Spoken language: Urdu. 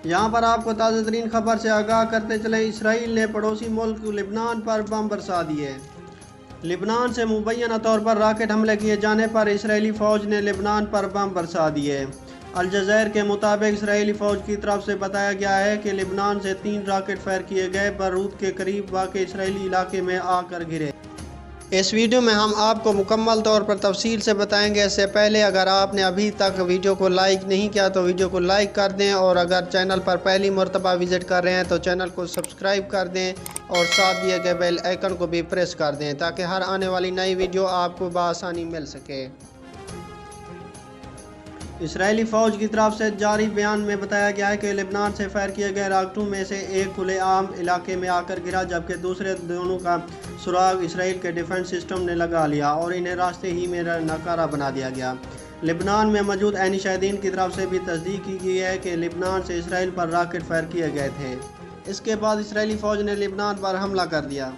یہاں پر آپ کو تازہ ترین خبر سے آگاہ کرتے چلے، اسرائیل نے پڑوسی ملک لبنان پر بم برسا دیے۔ لبنان سے مبینہ طور پر راکٹ حملے کیے جانے پر اسرائیلی فوج نے لبنان پر بم برسا دیے۔ الجزائر کے مطابق اسرائیلی فوج کی طرف سے بتایا گیا ہے کہ لبنان سے 3 راکٹ فائر کیے گئے بیروت کے قریب واقع اسرائیلی علاقے میں آ کر گرے۔ اس ویڈیو میں ہم آپ کو مکمل طور پر تفصیل سے بتائیں گے۔ اس سے پہلے اگر آپ نے ابھی تک ویڈیو کو لائک نہیں کیا تو ویڈیو کو لائک کر دیں، اور اگر چینل پر پہلی مرتبہ وزٹ کر رہے ہیں تو چینل کو سبسکرائب کر دیں اور ساتھ دیے گئے بیل آئیکن کو بھی پریس کر دیں تاکہ ہر آنے والی نئی ویڈیو آپ کو بآسانی مل سکے۔ اسرائیلی فوج کی طرف سے جاری بیان میں بتایا گیا ہے کہ لبنان سے فائر کیے گئے راکٹوں میں سے ایک کھلے عام علاقے میں آ کر گرا، جبکہ دوسرے دونوں کا سراغ اسرائیل کے ڈیفنس سسٹم نے لگا لیا اور انہیں راستے ہی میں ناکارہ بنا دیا گیا۔ لبنان میں موجود عینی شاہدین کی طرف سے بھی تصدیق کی گئی ہے کہ لبنان سے اسرائیل پر راکٹ فائر کیے گئے تھے۔ اس کے بعد اسرائیلی فوج نے لبنان پر حملہ کر دیا۔